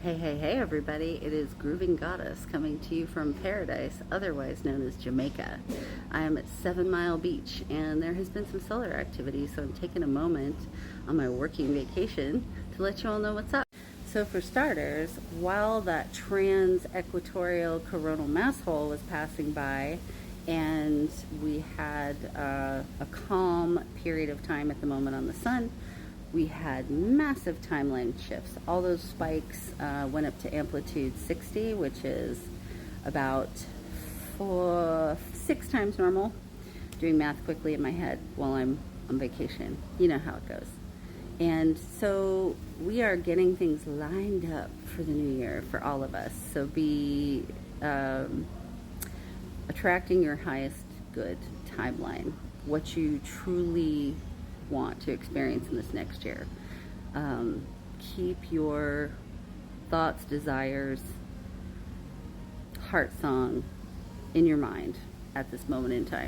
Hey, everybody. It is Grooving Goddess coming to you from paradise, otherwise known as Jamaica. I am at 7 Mile Beach, and there has been some solar activity, so I'm taking a moment on my working vacation to let you all know what's up. So, for starters, while that trans-equatorial coronal mass hole was passing by, and we had a calm period of time at the moment on the sun, we had massive timeline shifts. All those spikes went up to amplitude 60, which is about 6 times normal. Doing math quickly in my head while I'm on vacation. You know how it goes. And so we are getting things lined up for the new year for all of us. So be attracting your highest good timeline, what you truly want to experience in this next year. Keep your thoughts, desires, heart song in your mind at this moment in time.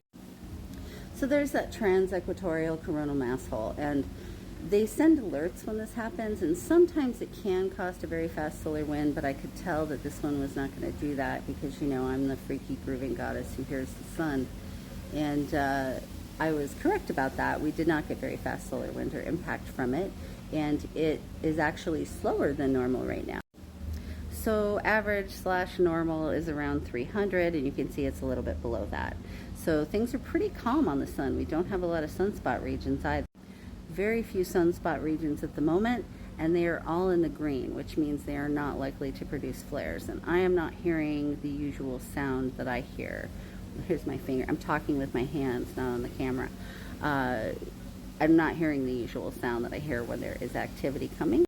So there's that trans-equatorial coronal mass hole, and they send alerts when this happens, and sometimes it can cause a very fast solar wind, but I could tell that this one was not going to do that because, you know, I'm the freaky grooving goddess who hears the sun. And I was correct about that. We did not get very fast solar wind or impact from it, and it is actually slower than normal right now. So average/normal is around 300, and you can see it's a little bit below that. So things are pretty calm on the sun. We don't have a lot of sunspot regions either. Very few sunspot regions at the moment, and they are all in the green, which means they are not likely to produce flares. And I am not hearing the usual sound that I hear. Here's my finger. I'm talking with my hands, not on the camera. I'm not hearing the usual sound that I hear when there is activity coming.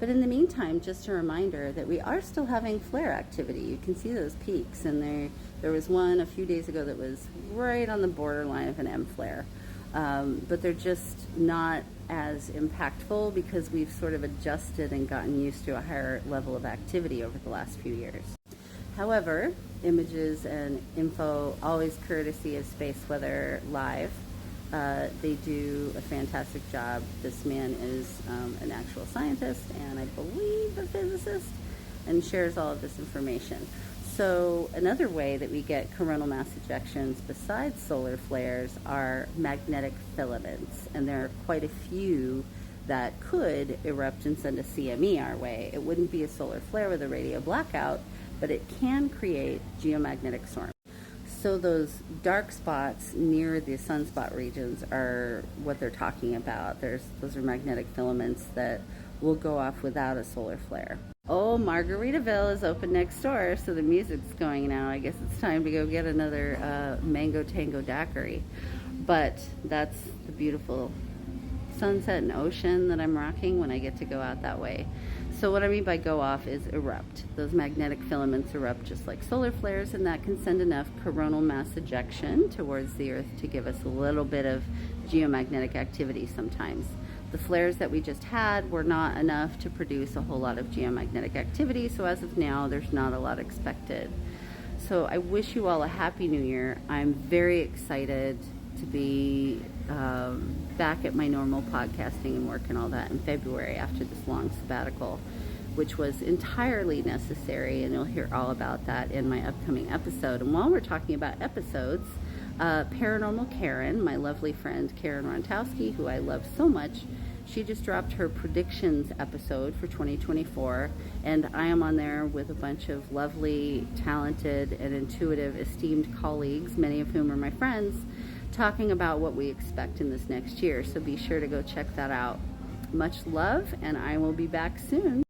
But in the meantime, just a reminder that we are still having flare activity. You can see those peaks, and there was one a few days ago that was right on the borderline of an M flare. But they're just not as impactful because we've sort of adjusted and gotten used to a higher level of activity over the last few years. However, images and info, always courtesy of Space Weather Live. They do a fantastic job. This man is an actual scientist and I believe a physicist, and shares all of this information. So another way that we get coronal mass ejections besides solar flares are magnetic filaments, and there are quite a few that could erupt and send a CME our way. It wouldn't be a solar flare with a radio blackout, but it can create geomagnetic storms. So those dark spots near the sunspot regions are what they're talking about. Those are magnetic filaments that will go off without a solar flare. Oh, Margaritaville is open next door, so the music's going now. I guess it's time to go get another Mango Tango daiquiri. But that's the beautiful sunset and ocean that I'm rocking when I get to go out that way. So what I mean by go off is erupt. Those magnetic filaments erupt just like solar flares, and that can send enough coronal mass ejection towards the Earth to give us a little bit of geomagnetic activity sometimes. The flares that we just had were not enough to produce a whole lot of geomagnetic activity, so as of now, there's not a lot expected. So I wish you all a happy new year. I'm very excited to be back at my normal podcasting and work and all that in February after this long sabbatical, which was entirely necessary, and you'll hear all about that in my upcoming episode. And while we're talking about episodes, Paranormal Karen, my lovely friend Karen Rontowski, who I love so much, she just dropped her predictions episode for 2024, and I am on there with a bunch of lovely, talented, and intuitive, esteemed colleagues, many of whom are my friends, talking about what we expect in this next year. So be sure to go check that out. Much love, and I will be back soon.